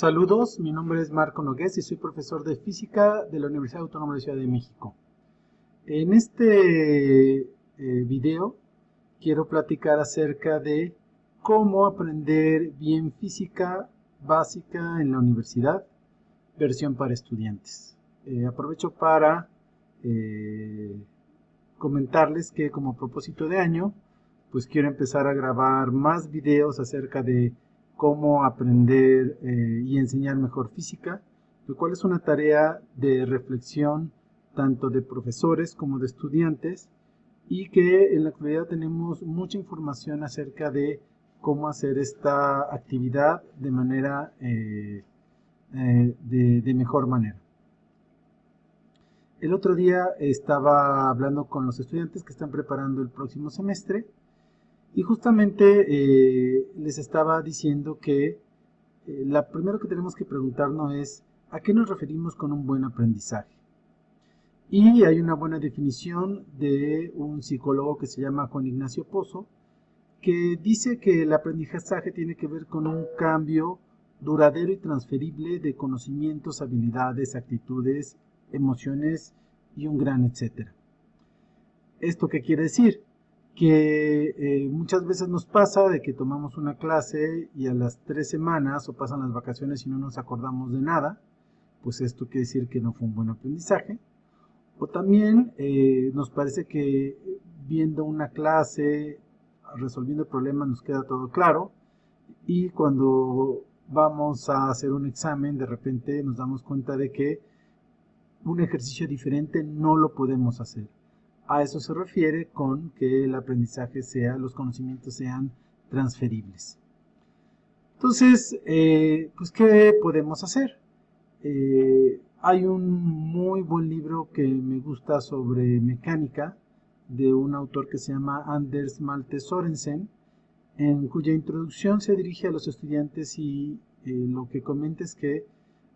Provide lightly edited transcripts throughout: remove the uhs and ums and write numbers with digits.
Saludos, mi nombre es Marco Nogués y soy profesor de física de la Universidad Autónoma de Ciudad de México. En este video quiero platicar acerca de cómo aprender bien física básica en la universidad, versión para estudiantes. Aprovecho para comentarles que como propósito de año, pues quiero empezar a grabar más videos acerca de cómo aprender y enseñar mejor física, lo cual es una tarea de reflexión tanto de profesores como de estudiantes, y que en la actualidad tenemos mucha información acerca de cómo hacer esta actividad de manera de mejor manera. El otro día estaba hablando con los estudiantes que están preparando el próximo semestre y justamente les estaba diciendo que lo primero que tenemos que preguntarnos es ¿a qué nos referimos con un buen aprendizaje? Y hay una buena definición de un psicólogo que se llama Juan Ignacio Pozo, que dice que el aprendizaje tiene que ver con un cambio duradero y transferible de conocimientos, habilidades, actitudes, emociones y un gran etcétera. ¿Esto qué quiere decir? Que muchas veces nos pasa de que tomamos una clase y a las 3 semanas o pasan las vacaciones y no nos acordamos de nada, pues esto quiere decir que no fue un buen aprendizaje. O también nos parece que viendo una clase, resolviendo el problema nos queda todo claro, y cuando vamos a hacer un examen de repente nos damos cuenta de que un ejercicio diferente no lo podemos hacer. A eso se refiere con que el aprendizaje los conocimientos sean transferibles. Entonces, pues, ¿qué podemos hacer? Hay un muy buen libro que me gusta sobre mecánica de un autor que se llama Anders Malte Sørensen, en cuya introducción se dirige a los estudiantes y lo que comenta es que,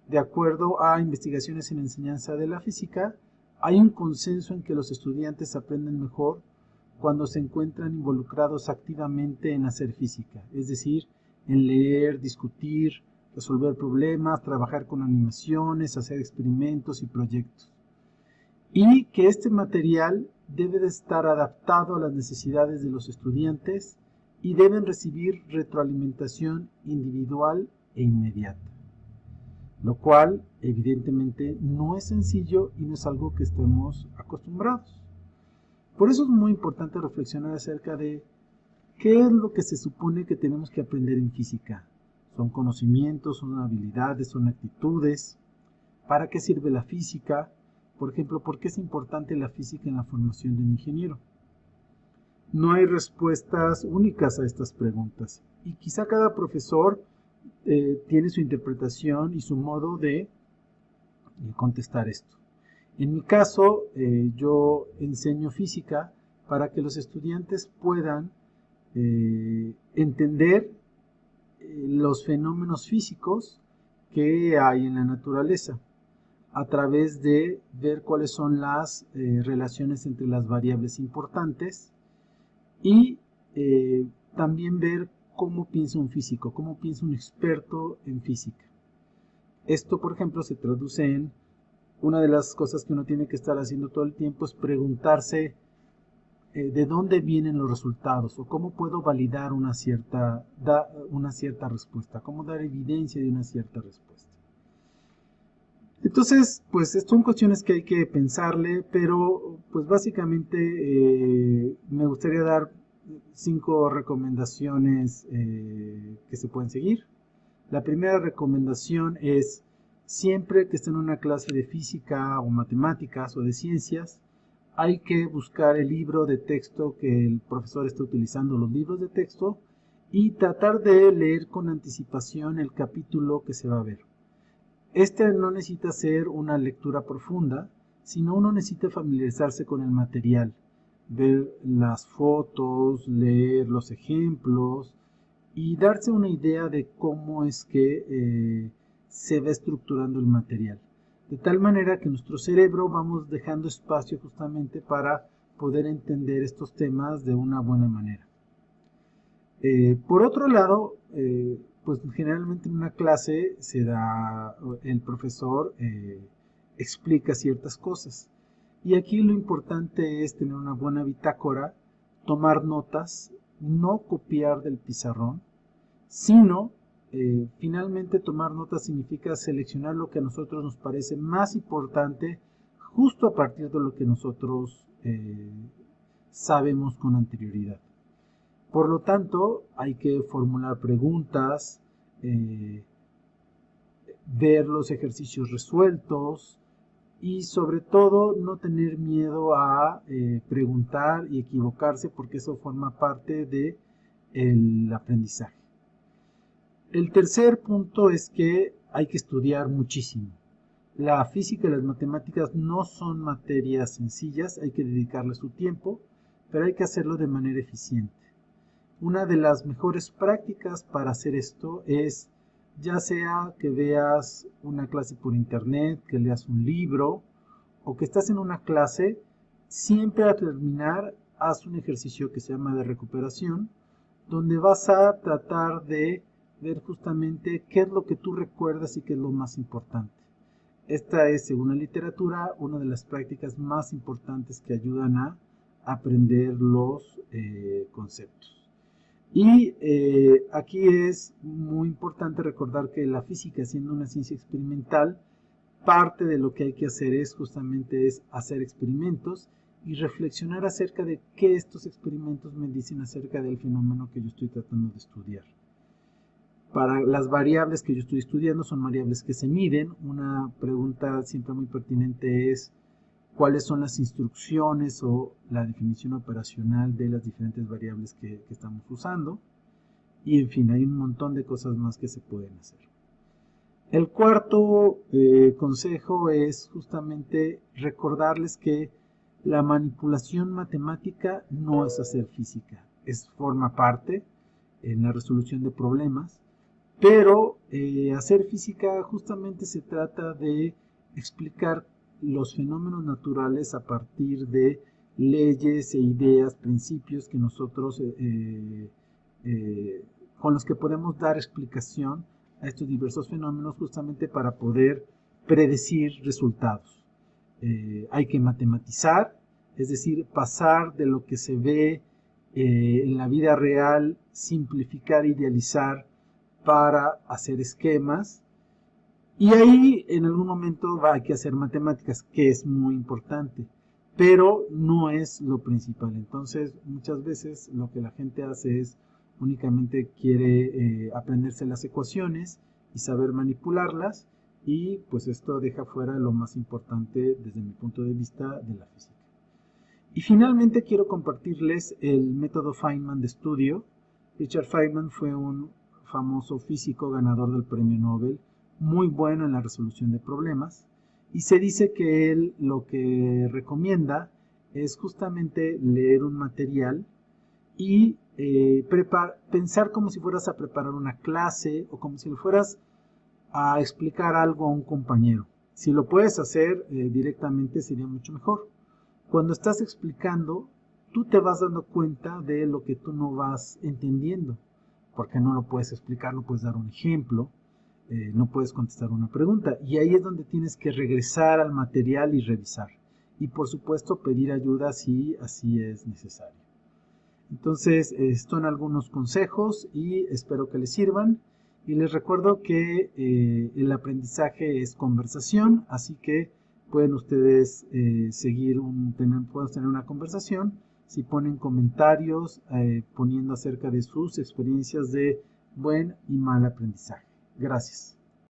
de acuerdo a investigaciones en enseñanza de la física, hay un consenso en que los estudiantes aprenden mejor cuando se encuentran involucrados activamente en hacer física, es decir, en leer, discutir, resolver problemas, trabajar con animaciones, hacer experimentos y proyectos. Y que este material debe de estar adaptado a las necesidades de los estudiantes y deben recibir retroalimentación individual e inmediata. Lo cual evidentemente no es sencillo y no es algo que estemos acostumbrados. Por eso es muy importante reflexionar acerca de qué es lo que se supone que tenemos que aprender en física. ¿Son conocimientos, son habilidades, son actitudes? ¿Para qué sirve la física? Por ejemplo, ¿por qué es importante la física en la formación de un ingeniero? No hay respuestas únicas a estas preguntas y quizá cada profesor tiene su interpretación y su modo de contestar esto. En mi caso, yo enseño física para que los estudiantes puedan entender los fenómenos físicos que hay en la naturaleza a través de ver cuáles son las relaciones entre las variables importantes y también ver cómo piensa un físico, cómo piensa un experto en física. Esto, por ejemplo, se traduce en una de las cosas que uno tiene que estar haciendo todo el tiempo es preguntarse de dónde vienen los resultados o cómo puedo validar una cierta respuesta, cómo dar evidencia de una cierta respuesta. Entonces, pues son cuestiones que hay que pensarle, pero pues básicamente me gustaría dar 5 recomendaciones que se pueden seguir. La primera recomendación es siempre que estén en una clase de física o matemáticas o de ciencias, hay que buscar el libro de texto que el profesor está utilizando, los libros de texto, y tratar de leer con anticipación el capítulo que se va a ver. Este no necesita ser una lectura profunda, sino uno necesita familiarizarse con el material, ver las fotos, leer los ejemplos y darse una idea de cómo es que se va estructurando el material. De tal manera que nuestro cerebro vamos dejando espacio justamente para poder entender estos temas de una buena manera. Por otro lado, pues generalmente en una clase el profesor explica ciertas cosas. Y aquí lo importante es tener una buena bitácora, tomar notas, no copiar del pizarrón, sino finalmente tomar notas significa seleccionar lo que a nosotros nos parece más importante justo a partir de lo que nosotros sabemos con anterioridad. Por lo tanto, hay que formular preguntas, ver los ejercicios resueltos y sobre todo no tener miedo a preguntar y equivocarse, porque eso forma parte del aprendizaje. El tercer punto es que hay que estudiar muchísimo. La física y las matemáticas no son materias sencillas, hay que dedicarle su tiempo, pero hay que hacerlo de manera eficiente. Una de las mejores prácticas para hacer esto es, ya sea que veas una clase por internet, que leas un libro o que estás en una clase, siempre al terminar haz un ejercicio que se llama de recuperación, donde vas a tratar de ver justamente qué es lo que tú recuerdas y qué es lo más importante. Esta es, según la literatura, una de las prácticas más importantes que ayudan a aprender los conceptos. Y aquí es muy importante recordar que la física, siendo una ciencia experimental, parte de lo que hay que hacer es justamente hacer experimentos y reflexionar acerca de qué estos experimentos me dicen acerca del fenómeno que yo estoy tratando de estudiar. Para las variables que yo estoy estudiando son variables que se miden. Una pregunta siempre muy pertinente es cuáles son las instrucciones o la definición operacional de las diferentes variables que estamos usando. Y en fin, hay un montón de cosas más que se pueden hacer. El cuarto consejo es justamente recordarles que la manipulación matemática no es hacer física, forma parte en la resolución de problemas, pero hacer física justamente se trata de explicar los fenómenos naturales a partir de leyes e ideas, principios que nosotros con los que podemos dar explicación a estos diversos fenómenos justamente para poder predecir resultados. Hay que matematizar, es decir, pasar de lo que se ve en la vida real, simplificar, idealizar para hacer esquemas. Y ahí en algún momento hay que hacer matemáticas, que es muy importante, pero no es lo principal. Entonces, muchas veces lo que la gente hace es únicamente quiere aprenderse las ecuaciones y saber manipularlas, y pues esto deja fuera lo más importante desde mi punto de vista de la física. Y finalmente quiero compartirles el método Feynman de estudio. Richard Feynman fue un famoso físico ganador del premio Nobel, muy bueno en la resolución de problemas, y se dice que él lo que recomienda es justamente leer un material y pensar como si fueras a preparar una clase o como si le fueras a explicar algo a un compañero. Si lo puedes hacer directamente sería mucho mejor. Cuando estás explicando, tú te vas dando cuenta de lo que tú no vas entendiendo, porque no lo puedes explicar, no puedes dar un ejemplo, no puedes contestar una pregunta, y ahí es donde tienes que regresar al material y revisar, y por supuesto pedir ayuda si así es necesario. Entonces, son algunos consejos y espero que les sirvan, y les recuerdo que el aprendizaje es conversación, así que pueden ustedes podemos tener una conversación si ponen comentarios poniendo acerca de sus experiencias de buen y mal aprendizaje. Gracias.